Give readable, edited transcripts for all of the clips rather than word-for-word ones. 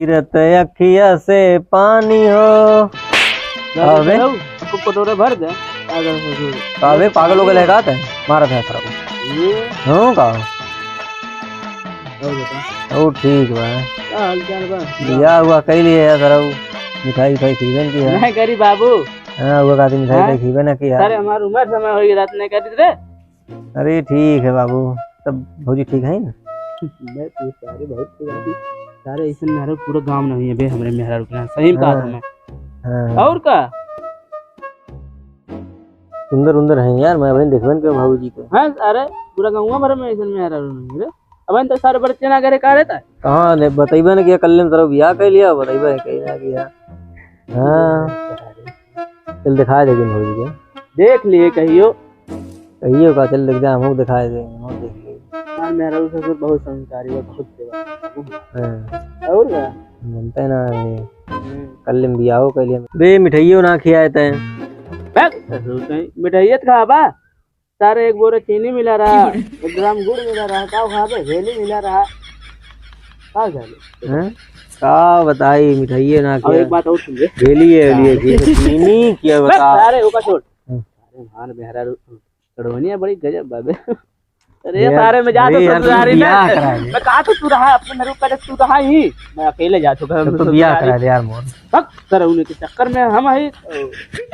गिरत अखिया से पानी हो। अबे कटोरे भर दे अबे पागल हो गए लगा था मारा था खराब ये हो का और बता ओ ठीक बा क्या हाल चाल बा दिया हुआ कई लिए है सर मिठाई खाई खीबन की है नहीं करी बाबू हां वो का मिठाई खाई खीबन ना की अरे हमार उम्र समय हो गई रात नहीं करी रे अरे ठीक है बाबू सब भौजी ठीक है ना मैं तो सारे बहुत पुरानी सारे ऐसे मेहरा पूरा गांव नहीं है बे हमरे मेहरा रुकना सही में कहा था मैं हां और का सुंदर सुंदर है यार मैं बहन देखबन के भाऊजी को हां अरे पूरा गांव भर में ऐसे मेहरा नहीं रे अब तो सारे बच्चे ना करे का रहता है कहां ने बताइबे ना कि कल में तरफ बियाह कर लिया बताइबे कहीं ना किया हां चल दिखा दे दिन भौजी के देख लिए कहियो का चल देख जा हम दिखा देंगे हम देख लिए यार मेरा ससुर बहुत संस्कारी है बहुत सेवा हां और का बनते ना कल में बियाह हो कर लिया बे मिठाइयों ना खियाए थे मिठाइयत खा बा सारे एक बोरे चीनी मिला रहा 1 ग्राम गुड़ मिला रहा का खा बे हेली मिला रहा का जाने हैं का बताई मिठाइयों ना अब खिया एक बात और सुन ले बेली है लिए की चीनी क्या बता सारे ओका छोड़ अरे मान मेहरा कड़वनिया बड़ी गजब बाबे अरे ये सारे में जा तो ससुरारी ना मैं कहा तो तू रहा अपने रूप का तू रहा ही मैं अकेले जा चुका हूं तो बियाह करा दे यार मोर तक सर उन्हीं के चक्कर में हम ही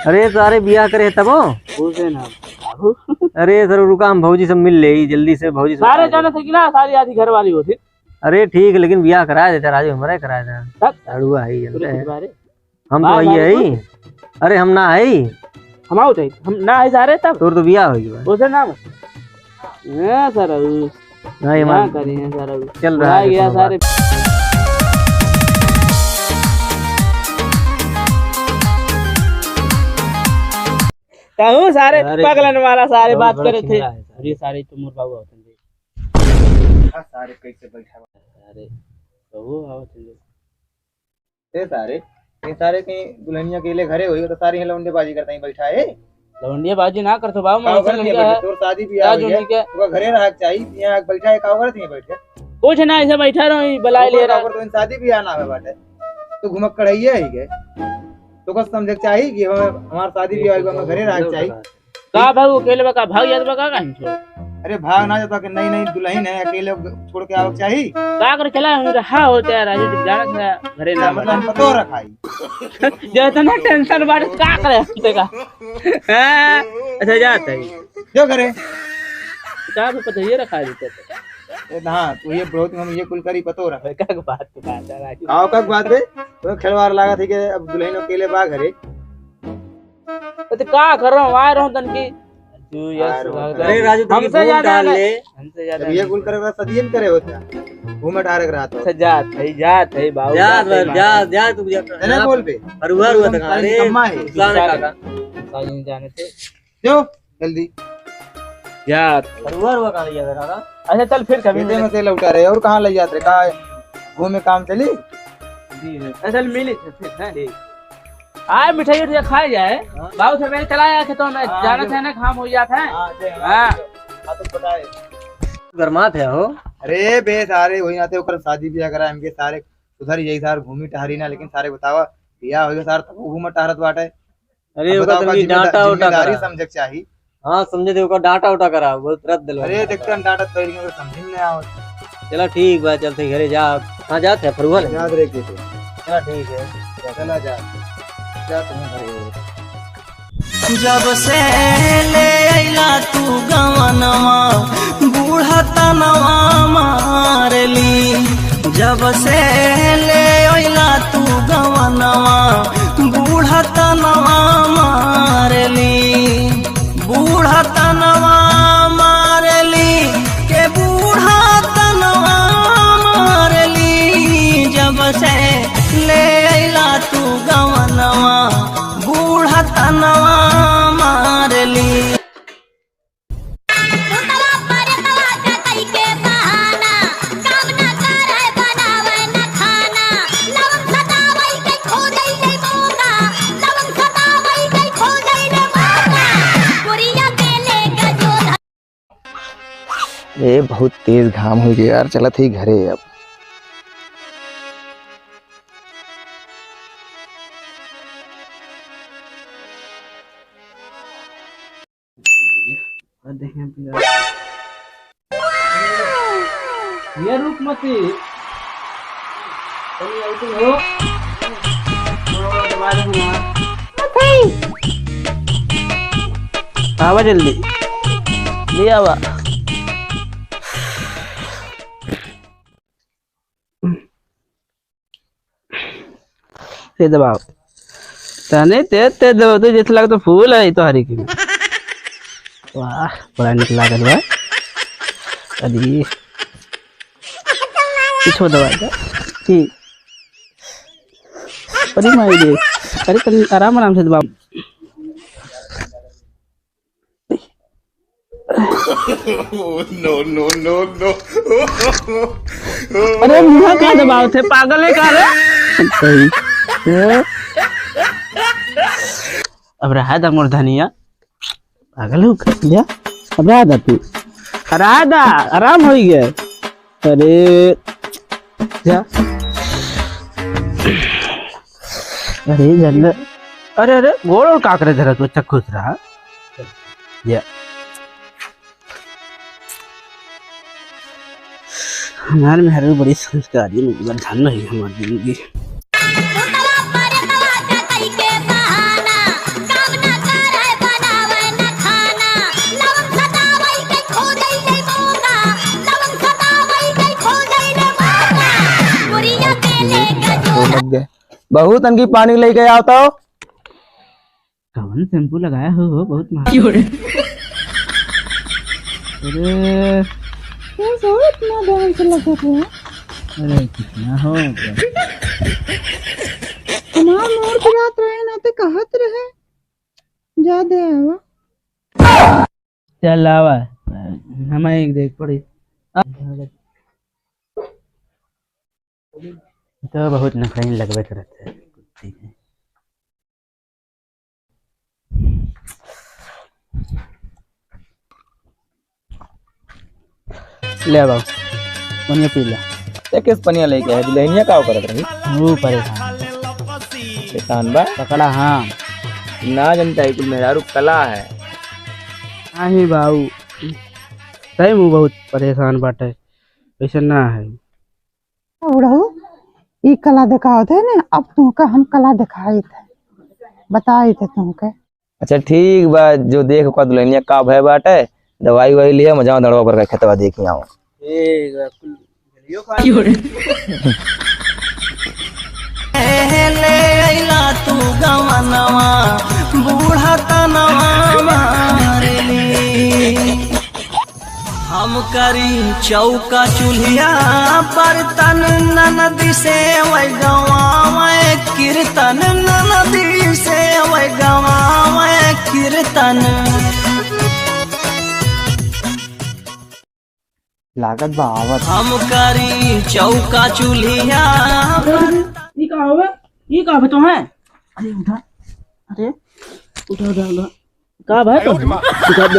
अरे सारे बियाह करे तबो बोलते ना बाबू अरे सर रुका हम भौजी से मिल ले जल्दी से भौजी से सारे जाने से गिला सारी आधी घर वाली होती अरे ठीक लेकिन बियाह करा देता राजू हमारे करा दे तक अड़ुआ है जानते हैं बारे हम तो ये है अरे हम ना है हम आओ थे हम ना है सारे तब तोर तो बियाह हो गया बोलते ना हां सर नहीं क्या करें सर चल रहा है गया सारे कहूं सारे पगलन वाला सारे बात करे थे अरे सारे तो मोर बाबू होते थे सारे कैसे बैठा अरे कहूं आवत थे ये सारे कहीं दुल्हनिया अकेले घरे हुई तो सारी लौंडेबाजी करता ही बैठा है लौंडिया बाजी ना करतो बाबू मैं तोर शादी ब्याह हुई है तो घरे रह चाहिए यहां बैठा है का करत नहीं बैठे कुछ ना ऐसे बैठा रहो बलाई ले रहा तो शादी ब्याह ना है बाटे तो घुमक कढ़ाइए ही के तो को समझ चाहिए कि हमार शादी ब्याह हुई घरे रह चाहिए का भाऊ अकेले का भाग याद बका कहीं छोड़ अरे भाग ना जाता कि नई नई दुल्हन है अकेले छोड़ के आवक चाहिए का कर चला रहा होता है राजू जब जाना था घरे ना मतलब हम पतो रखाई जो इतना टेंशन बात का करे हमसे का अच्छा जाता है जो करे क्या भी पता ये रखा देते हां तो ये बहुत हम ये कुल करी पतो रखा का बात तो बात है राजू आओ का बात है तो खिलवाड़ लगा थी कि अब दुल्हन अकेले बा घरे तो का कर रहा हूं आ रहा हूं तन की तू यार अरे राजू हमसे ज्यादा हमसे ज्यादा ये कुल करे सदियन करे होता घूमे डारे रात अच्छा जात है बाबू जा तू ना बोल पे अरुआ रुआ तक अरे अम्मा है जाने काका साइन जाने थे जो जल्दी जात अरुआ रुआ का लिया काका अच्छा चल फिर कभी बेटे में से लौटा रहे और कहां ले जाते कहां घूमे काम चली असल मिली फिर है आए मिठाई उठिया खाए जाए बाबू से मैंने चलाया कि तो मैं जाना था ना खाम हो जाता है हां तो पता है गरमा थे हो अरे बे सारे वही आते ओकर शादी ब्याह करा हमके सारे उधर यही सार घूमी टहरी ना लेकिन सारे बतावा बियाह हो गया सार तब घूम टहरत बाटे अरे ओकर तनी डांटा उटा जिम्मेदारी समझ चाहिए हां समझे थे ओकर डांटा उटा करा बहुत रद्द दिलवा अरे देखते हम डांटा तैयारी में समझ नहीं आवत चलो ठीक बा चलते घरे जा कहां जाते हैं फरुआ याद रखे तो चलो ठीक है चला जा जब से ले अइला तू गवनवा बूढ़ा तनवा मारली जब से ले अइला तू गवनवा बूढ़ा तनवा मारली बूढ़ा तनवा मारली के बूढ़ा तनवा मारली जब से ले अइला तू गवनवा बूढ़ा तनवा मारली ये बहुत तेज घाम हो गया यार चला थी घरे अब देखें ये रुक मत हो आवा जल्दी ले आवा। ये दबाओ तने ते दो तो जैसे लगा तो फूल है तो हरी की। वाह बड़ा निकला कर बा अभी पीछे दबाएगा ठीक। अरे माई दे अरे तनी आराम आराम से दबाओ। नो अरे मुँह का दबाव थे पागल है का रे। अब रहा था मोर धनिया पागल हो गया। अब रहा था तू रहा था आराम हो गया। अरे जा अरे जल्द अरे अरे गोड़ और काकरे धरा तू अच्छा खुश रहा या हमारे में हर बड़ी संस्कारी में ध्यान नहीं हमारी जिंदगी। बहुत तनकी पानी ले गया आता हो। कौन शैम्पू लगाया हो बहुत महंगा। अरे इतना ध्यान से लगा था। अरे कितना हो हमार मोर गिरात रहे ना ते कहत रहे जा दे आवा। चल आवा हमें एक देख पड़ी तो बहुत नखराइन लगवे करते हैं। ले बाबू पनिया पी ले। किस पनिया लेके है दिलहनिया का करत रही वो परेशान किसान बा पकड़ा हाँ ना जनता है कुल मेहरारू कला है। हाँ ही बाबू सही मुँह बहुत परेशान बाटे ऐसा ना है। उड़हू ई कला दिखाओ थे ने अब तुमका हम कला दिखाई थे बताई थे तुमके। अच्छा ठीक बा जो देख का दुल्हनिया का भय बाटे दवाई वही लिया मजा दड़वा पर खेतवा देखी आओ। ले अइला तू गवनवा बूढ़ा तनवा मारली हम करी चौका चूल्हिया बर्तन ननदी से वै गवावे कीर्तन ननदी से वै गवावे कीर्तन। लागत बा आवत हम करी चौका चूल्हिया ये कहाँ है तो है। अरे उठा अरे उठा उठा उठा कहाँ है तो उठा दे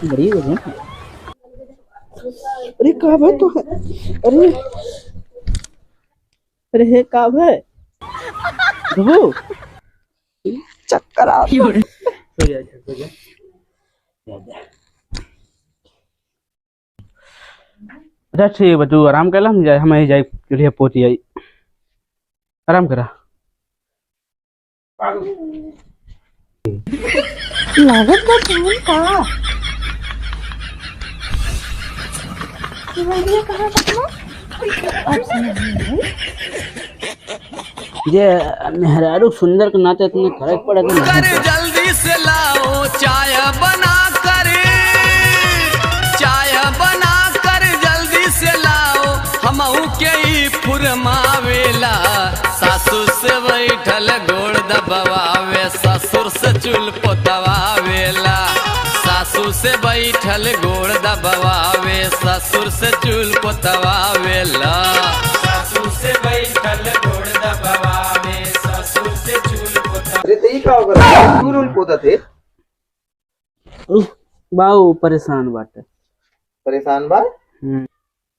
बड़ी बढ़िया। अरे कहाँ है तो है अरे अरे है कहाँ है बाबू चक्कर आ सो जा अच्छा ठीक है तू आराम कर ला हम जाए हमें जाए चूल्हे पोती आई आराम करा। लागत बा कौन का ये कहाँ ये मेहरारू सुंदर के नाते इतने फर्क पड़ा तो नहीं। जल्दी से लाओ चाय बना कर जल्दी से लाओ हमहू के ही फुरमावेला सासू से बैठल गोड़ दबावे ससुर से चूल पोतवावेला सासू से बैठल गोड़ दबावे ससुर से चूल पोतवावेला सासू से बैठल गोड़ दबावे ससुर से चूल पोतवावेला। अरे तेई का होगा चूल पोता थे बाऊ परेशान बाटे परेशान बा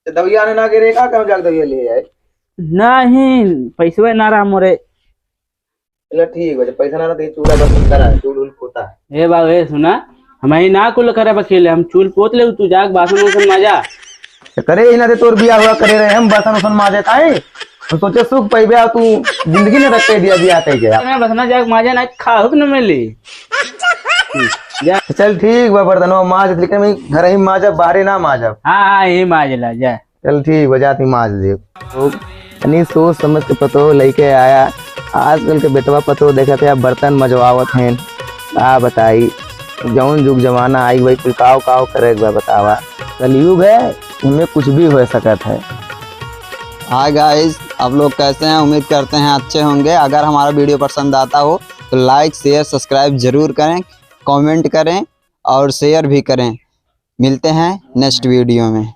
दवाइया ने ना गिरे का क्यों जाग दवाइया ले आए। नहीं पैसे ना रहा मोरे। चलो ठीक है पैसा ना रहा तो चूल्हा बर्तन करा चूल पोता ए बाबू ए सुना हमारी ना कुल करे अकेले हम चूल पोत ले तू जाग बासन वासन माजा करे ही ना दे तोर बिया हुआ करे रहे हम बसन उसन माजे ताए तो सोचे सुख पैबे तू जिंदगी ने रख दिया बिया कह गया मैं बसना जाग माजा ना खाओ न मिली चल ठीक बा बर्तनवा माज लेकिन मैं घर ही माजा बाहर ना माजब। हाँ ये माजला जा चल ठीक बजाती माज दे तनी सोच समझ के पतो लेके आया। आजकल के बेटवा पतो देखा थे बर्तन मजवावत हैं आ बताई जौन जुग जमाना आई भाई कुल काव काव करे एक बार बतावा कलयुग है उनमें कुछ भी हो सकत है। हाय गाइस, आप लोग कैसे हैं? उम्मीद करते हैं अच्छे होंगे। अगर हमारा वीडियो पसंद आता हो तो लाइक शेयर सब्सक्राइब जरूर करें, कमेंट करें और शेयर भी करें। मिलते हैं नेक्स्ट वीडियो में।